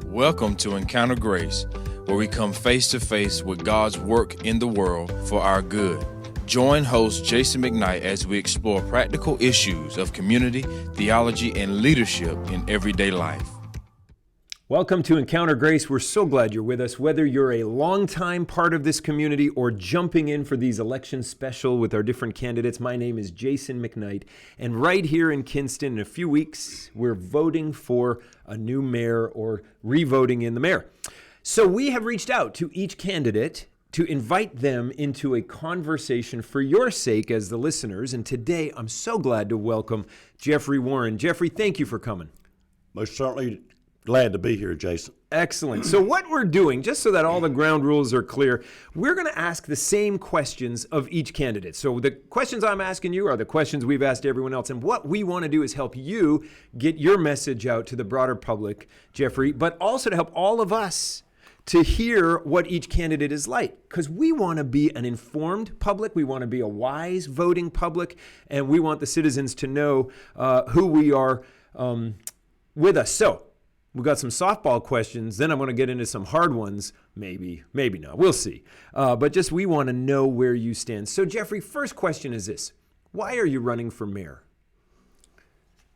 Welcome to Encounter Grace, where we come face to face with God's work in the world for our good. Join host Jason McKnight as we explore practical issues of community, theology, and leadership in everyday life. Welcome to Encounter Grace. We're so glad you're with us, whether you're a longtime part of this community or jumping in for these election special with our different candidates. My name is Jason McKnight, and right here in Kinston, in a few weeks, we're voting for a new mayor or re-voting in the mayor. So we have reached out to each candidate to invite them into a conversation for your sake as the listeners. And today, I'm so glad to welcome Jeffery Warren. Jeffery, thank you for coming. Most certainly. Glad to be here, Jason. Excellent. So what we're doing, just so that all the ground rules are clear, we're going to ask the same questions of each candidate. So the questions I'm asking you are the questions we've asked everyone else. And what we want to do is help you get your message out to the broader public, Jeffery, but also to help all of us to hear what each candidate is like. Because we want to be an informed public. We want to be a wise voting public. And we want the citizens to know who we are with us. So we've got some softball questions. Then I'm going to get into some hard ones. Maybe not. We'll see. But just we want to know where you stand. So, Jeffery, first question is this. Why are you running for mayor?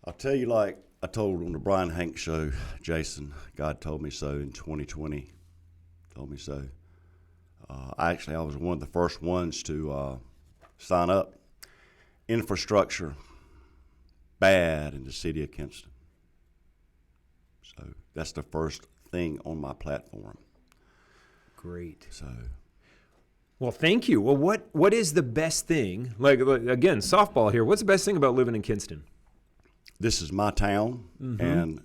I'll tell you like I told on the Brian Hank show, Jason, God told me so in 2020. Told me so. I was one of the first ones to sign up. Infrastructure, bad in the city of Kinston. So that's the first thing on my platform. Great. So, well, thank you. Well, what is the best thing? Like again, softball here. What's the best thing about living in Kinston? this is my town, and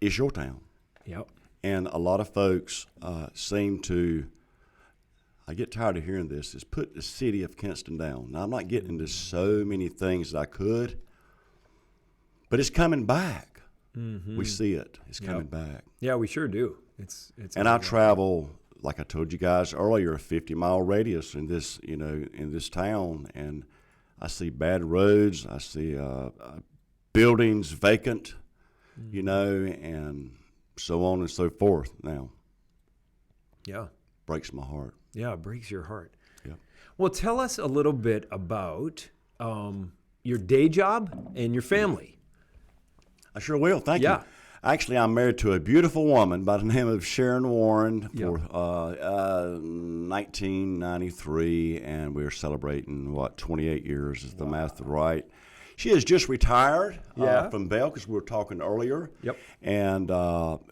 it's your town. Yep. And a lot of folks seem to, I get tired of hearing this, is put the city of Kinston down. Now, I'm not getting into so many things that I could, but it's coming back. We see it. It's coming back. Yeah, we sure do. It's and I travel, like I told you guys earlier, a 50-mile radius in this, in this town, and I see bad roads. I see buildings vacant, and so on and so forth. Now, breaks my heart. Yeah, it breaks your heart. Yeah. Well, tell us a little bit about your day job and your family. I sure will. Thank you. Actually, I'm married to a beautiful woman by the name of Sharon Warren for 1993, and we're celebrating, 28 years, is the math right. She has just retired from Bell, because we were talking earlier. Yep. And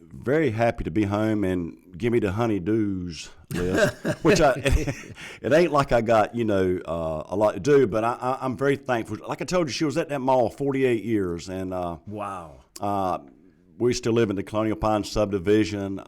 very happy to be home and give me the honey-dos list, which it ain't like I got, a lot to do, but I'm very thankful. Like I told you, she was at that mall 48 years. And wow. We still live in the Colonial Pines subdivision.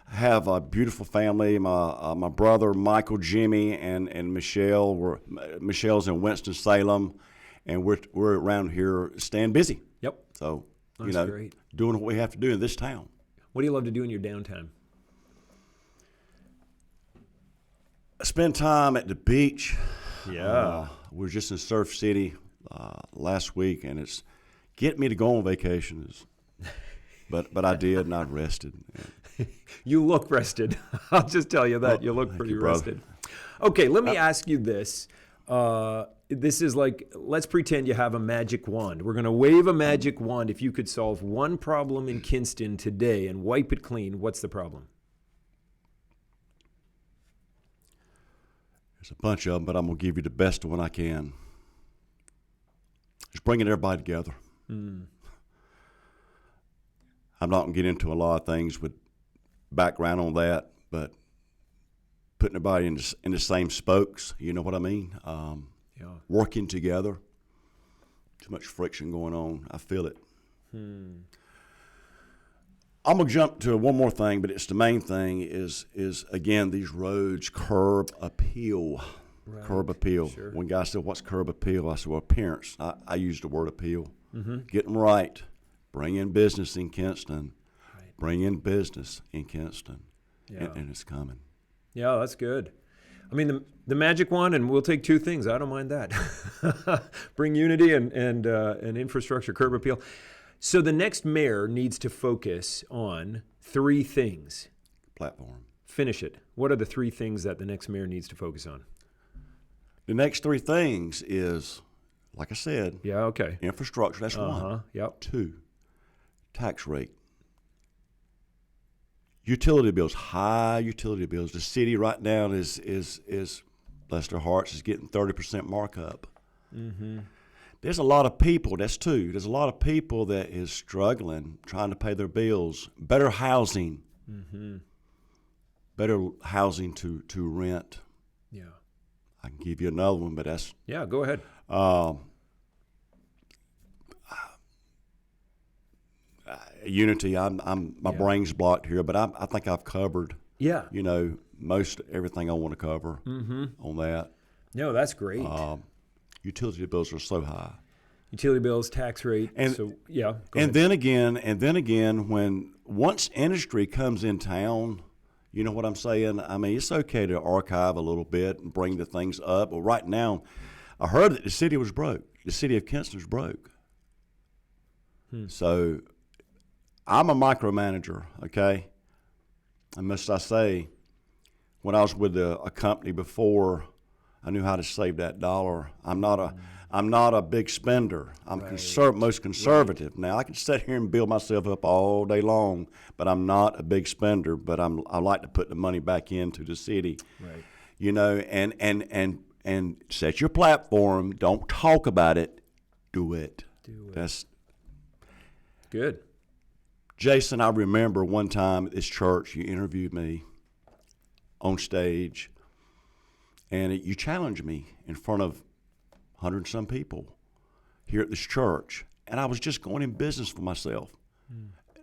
Have a beautiful family. My brother, Michael, Jimmy, and Michelle. Michelle's in Winston-Salem. And we're around here staying busy. Yep. So, That's great. Doing what we have to do in this town. What do you love to do in your downtime? Spend time at the beach. Yeah. We were just in Surf City last week, and it's getting me to go on vacations. But I did, and I rested. You look rested. I'll just tell you that. You look pretty rested. Okay, let me ask you this. This is like, let's pretend you have a magic wand. We're going to wave a magic wand. If you could solve one problem in Kinston today and wipe it clean, what's the problem? There's a bunch of them, but I'm going to give you the best one I can. Just bringing everybody together. I'm not going to get into a lot of things with background on that, but putting everybody in the same spokes, you know what I mean? Working together. Too much friction going on. I feel it. I'm going to jump to one more thing, but it's the main thing is again, these roads, curb appeal. Right. Curb appeal. Sure. One guy said, what's curb appeal? I said, well, appearance. I use the word appeal. Get them right. Bring in business in Kinston. Right. Bring in business in Kinston. Yeah. And it's coming. Yeah, that's good. I mean, the magic wand, and we'll take two things. I don't mind that. Bring unity and infrastructure, curb appeal. So the next mayor needs to focus on 3 things. Platform. Finish it. What are the 3 things that the next mayor needs to focus on? The next 3 things is, like I said, Yeah, okay. infrastructure. That's one. Yep. 2, tax rate. Utility bills, high utility bills. The city right now is bless their hearts, is getting 30% markup. Mm-hmm. There's a lot of people, that's 2. There's a lot of people that is struggling, trying to pay their bills. Better housing. Mm-hmm. Better housing to rent. Yeah. I can give you another one, but that's... Yeah, go ahead. Unity, my brain's blocked here, but I think I've covered, Yeah. most everything I want to cover on that. No, that's great. Utility bills are so high. Utility bills, tax rate. And- so, yeah. Go And ahead. then again, when once industry comes in town, you know what I'm saying? I mean, it's okay to archive a little bit and bring the things up. But right now, I heard that the city was broke. The city of Kinston was broke. So I'm a micromanager, okay? And must I say, when I was with a company before, I knew how to save that dollar. I'm not a big spender. I'm most conservative. Now I can sit here and build myself up all day long, but I'm not a big spender. But I like to put the money back into the city. Right. And set your platform. Don't talk about it. Do it. That's Good. Jason. I remember one time at this church, you interviewed me on stage. And you challenged me in front of 100 and some people here at this church. And I was just going in business for myself.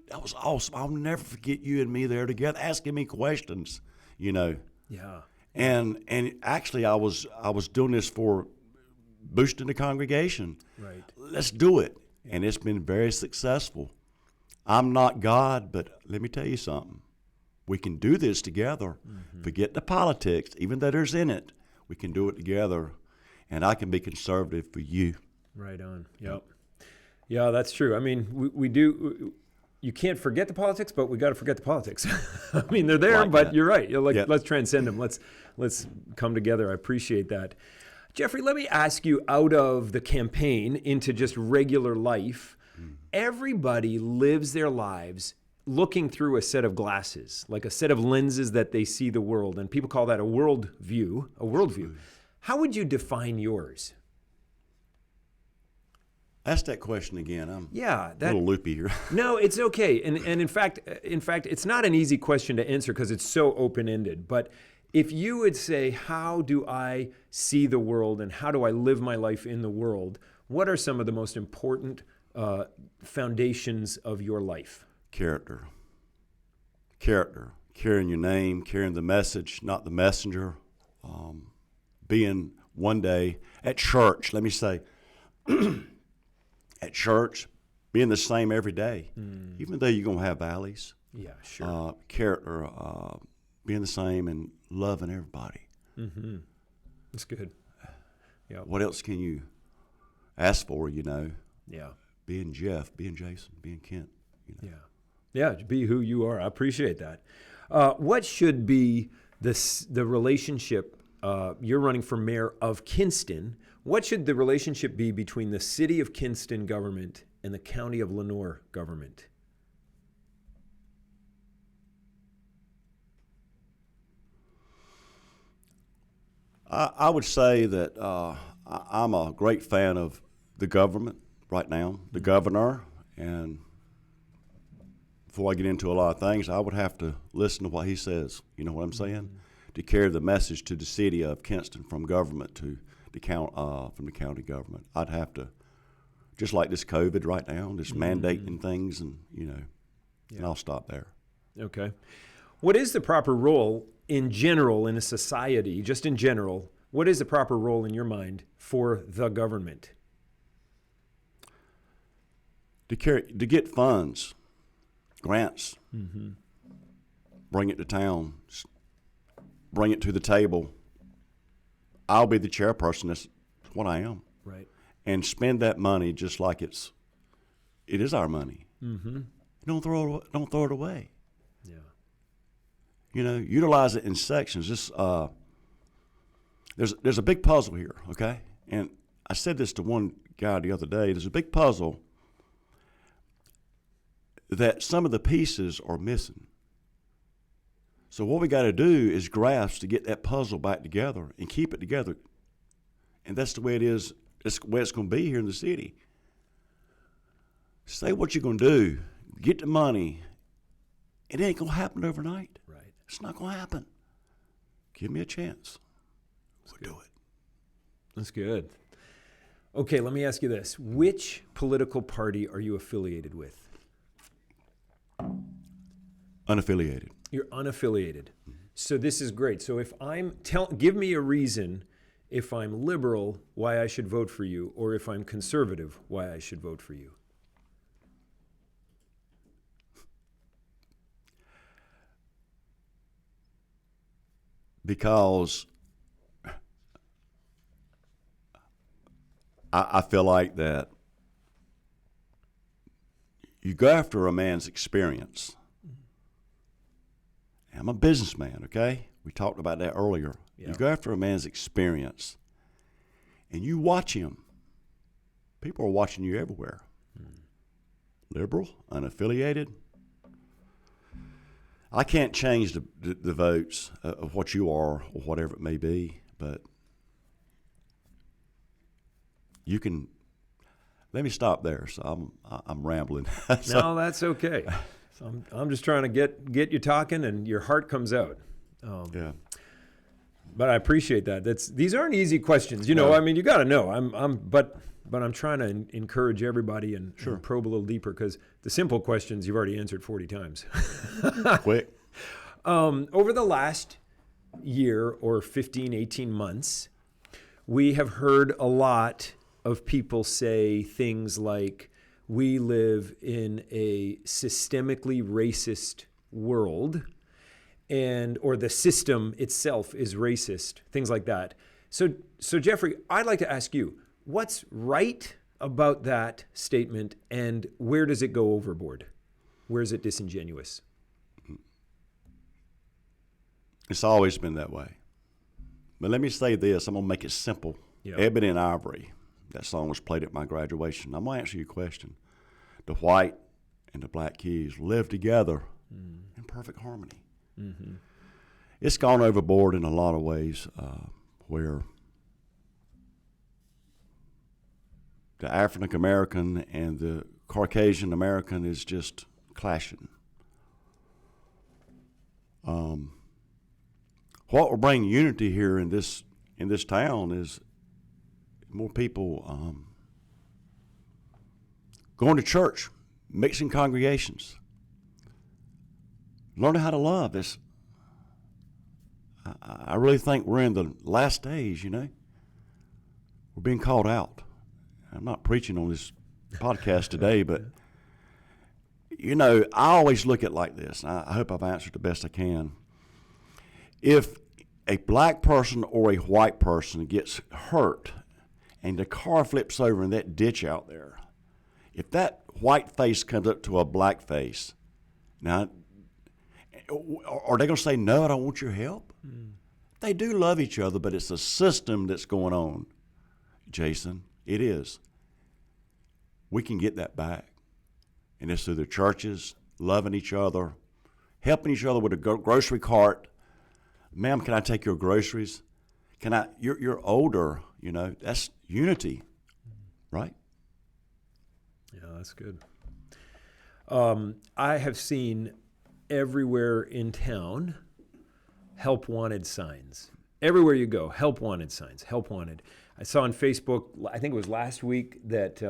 That was awesome. I'll never forget you and me there together asking me questions, Yeah. And actually I was doing this for boosting the congregation. Right. Let's do it. And it's been very successful. I'm not God, but let me tell you something. We can do this together. Forget the politics, even though there's in it. We can do it together, and I can be conservative for you. Right on. Yep. Yeah, that's true. I mean, we do. You can't forget the politics, but we got to forget the politics. I mean, they're there, Like but that. you're right. You're like, Yep. let's transcend them. Let's come together. I appreciate that. Jeffrey, let me ask you, out of the campaign into just regular life, everybody lives their lives looking through a set of glasses, like a set of lenses that they see the world, and people call that a worldview. A worldview. How would you define yours? Ask that question again. I'm Yeah, a little loopy here. No, it's okay. And in fact, it's not an easy question to answer because it's so open-ended. But if you would say, how do I see the world and how do I live my life in the world, what are some of the most important foundations of your life? Character. Carrying your name, carrying the message, not the messenger. Being one day at church, let me say, at church, being the same every day, even though you're going to have valleys. Yeah, sure. Character, being the same and loving everybody. That's good. Yeah. What else can you ask for, Yeah. Being Jeff, being Jason, being Kent. Yeah. Yeah, be who you are. I appreciate that. What should be the relationship, you're running for mayor of Kinston, what should the relationship be between the city of Kinston government and the county of Lenoir government? I would say that I'm a great fan of the government right now, the governor, and before I get into a lot of things, I would have to listen to what he says. You know what I'm saying? To carry the message to the city of Kinston from government to the from the county government. I'd have to, just like this COVID right now, just mandating things, and and I'll stop there. Okay. What is the proper role in general in a society, just in general, what is the proper role in your mind for the government? To get funds, grants, bring it to town, bring it to the table. I'll be the chairperson. That's what I am. Right. And spend that money just like it's it is our money. Mm-hmm. Don't throw it away. Yeah. You know, utilize it in sections. Just there's a big puzzle here, okay? And I said this to one guy the other day. There's a big puzzle that some of the pieces are missing. So what we got to do is grasp to get that puzzle back together and keep it together. And that's the way it is. It's the way it's going to be here in the city. Say what you're going to do. Get the money. It ain't going to happen overnight. Right. It's not going to happen. Give me a chance. We'll do it. That's good. Okay, let me ask you this. Which political party are you affiliated with? Unaffiliated. You're unaffiliated. So this is great. So if give me a reason if I'm liberal, why I should vote for you, or if I'm conservative, why I should vote for you. Because I feel like that you go after a man's experience. I'm a businessman, okay? We talked about that earlier. Yeah. You go after a man's experience, and you watch him. People are watching you everywhere. Liberal, unaffiliated. I can't change the votes of what you are or whatever it may be, but you can. Let me stop there. So I'm rambling. No, that's okay. So I'm just trying to get you talking, and your heart comes out. Yeah. But I appreciate that. These aren't easy questions. You know, I mean, you got to know. But I'm trying to encourage everybody and probe a little deeper, because the simple questions you've already answered 40 times. Quick. Over the last year or 15, 18 months, we have heard a lot of people say things like, we live in a systemically racist world, or the system itself is racist, things like that. So Jeffrey, I'd like to ask you, what's right about that statement, and where does it go overboard? Where is it disingenuous? It's always been that way. But let me say this. I'm going to make it simple. Yeah. Ebony and Ivory. That song was played at my graduation. I'm going to answer your question. The white and the black keys live together in perfect harmony. Mm-hmm. It's gone overboard in a lot of ways, where the African American and the Caucasian American is just clashing. What will bring unity here in this town is more people going to church, mixing congregations, learning how to love. I really think we're in the last days, you know. We're being called out. I'm not preaching on this podcast today, but, you know, I always look at it like this. I hope I've answered the best I can. If a black person or a white person gets hurt and the car flips over in that ditch out there, if that white face comes up to a black face, now, are they going to say, no, I don't want your help? They do love each other, but it's a system that's going on, Jason. It is. We can get that back. And it's through the churches, loving each other, helping each other with a grocery cart. Ma'am, can I take your groceries? You're older, you know, that's unity, right? Yeah, that's good. I have seen everywhere in town help wanted signs. Everywhere you go, help wanted signs, help wanted. I saw on Facebook, I think it was last week, that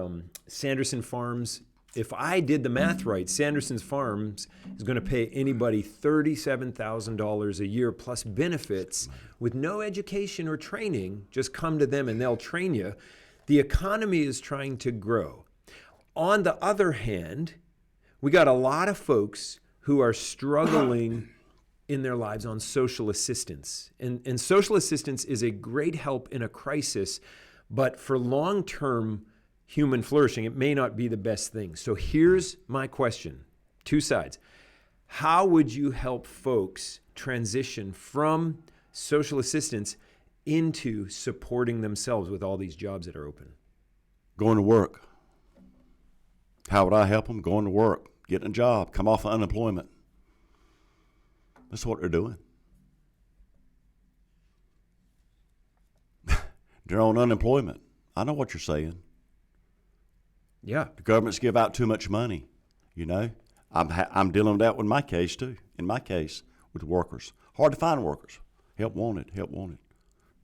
Sanderson Farms, if I did the math right, Sanderson's Farms is going to pay anybody $37,000 a year plus benefits with no education or training. Just come to them and they'll train you. The economy is trying to grow. On the other hand, we got a lot of folks who are struggling in their lives on social assistance. And social assistance is a great help in a crisis, but for long-term human flourishing, it may not be the best thing. So here's my question, two sides. How would you help folks transition from social assistance into supporting themselves with all these jobs that are open? Going to work. How would I help them? Going to work, getting a job, come off of unemployment. That's what they're doing. They're on unemployment. I know what you're saying. Yeah. The government's give out too much money, you know. I'm dealing with that with my case too. In my case, with workers, hard to find workers. Help wanted.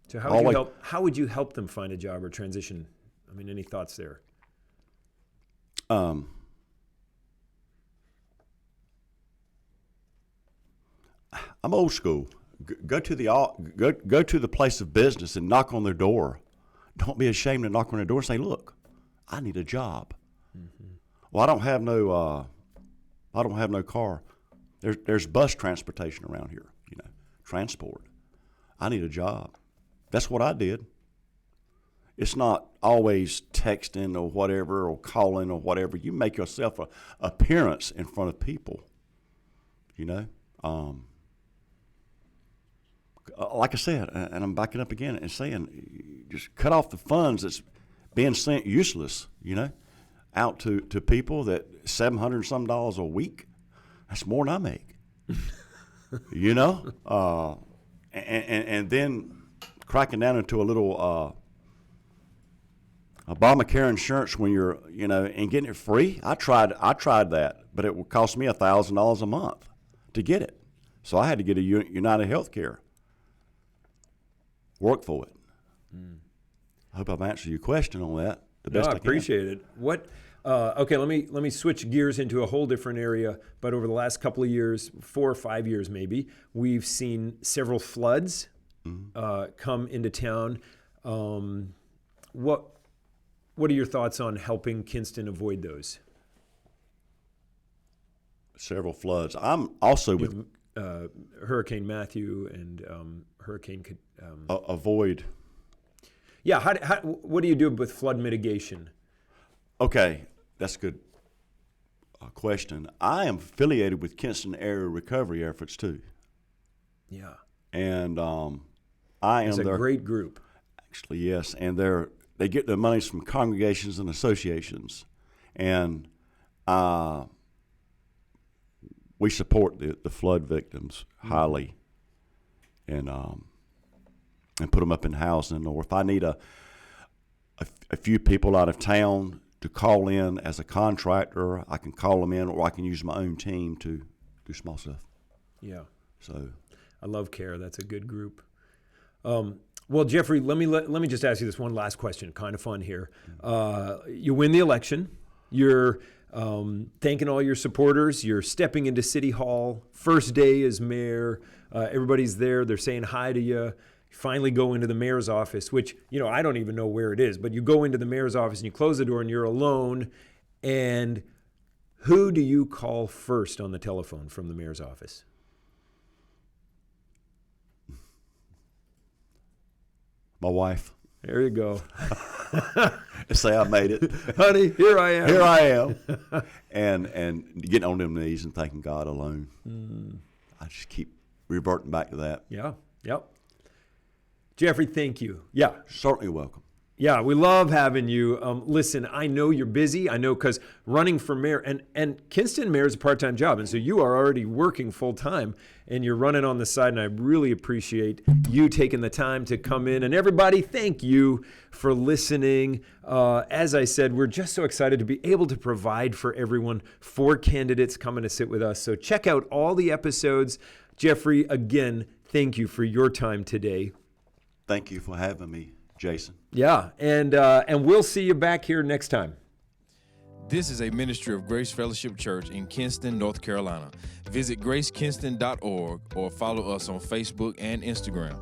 So how would you help them find a job or transition? I mean, any thoughts there? I'm old school. Go to the place of business and knock on their door. Don't be ashamed to knock on their door and say, "Look, I need a job." Mm-hmm. Well, I don't have no car. There's bus transportation around here. You know, transport. I need a job. That's what I did. It's not always texting or whatever or calling or whatever. You make yourself an appearance in front of people. You know. Like I said, and I'm backing up again and saying, just cut off the funds that's being sent useless, you know, out to people that $700 and some a week. That's more than I make, you know, and then cracking down into a little Obamacare insurance when you're, you know, and getting it free. I tried that, but it would cost me $1,000 a month to get it. So I had to get a United Healthcare. Work for it. I hope I've answered your question on that the best I can. Appreciate it. Okay, let me switch gears into a whole different area. But over the last couple of years, 4 or 5 years maybe, we've seen several floods come into town. What are your thoughts on helping Kinston avoid those? Several floods. I'm also with Hurricane Matthew and Hurricane avoid. Yeah, what do you do with flood mitigation? Okay, that's a good question. I am affiliated with Kinston Area Recovery Efforts too. Yeah. And it's a great group. Actually, yes, and they get their monies from congregations and associations, and we support the flood victims highly, and put them up in housing. Or if I need a few people out of town to call in as a contractor, I can call them in, or I can use my own team to do small stuff. Yeah. So I love CARE. That's a good group. Well, Jeffrey, let me just ask you this one last question. Kind of fun here. You win the election. You're thanking all your supporters. You're stepping into City Hall. First day as mayor. Everybody's there. They're saying hi to you. You finally go into the mayor's office, which, you know, I don't even know where it is, but you go into the mayor's office and you close the door and you're alone. And who do you call first on the telephone from the mayor's office? My wife. There you go. Say I made it. Honey, here I am. Here I am. and getting on them knees and thanking God alone. I just keep reverting back to that. Yeah. Yep. Jeffrey, thank you. Yeah. Certainly welcome. Yeah, we love having you. Listen, I know you're busy. I know because running for mayor, and Kinston mayor is a part-time job, and so you are already working full-time, and you're running on the side, and I really appreciate you taking the time to come in. And everybody, thank you for listening. As I said, we're just so excited to be able to provide for everyone, 4 candidates coming to sit with us. So check out all the episodes. Jeffrey, again, thank you for your time today. Thank you for having me, Jason. Yeah, and we'll see you back here next time. This is a ministry of Grace Fellowship Church in Kinston, North Carolina. Visit gracekinston.org or follow us on Facebook and Instagram.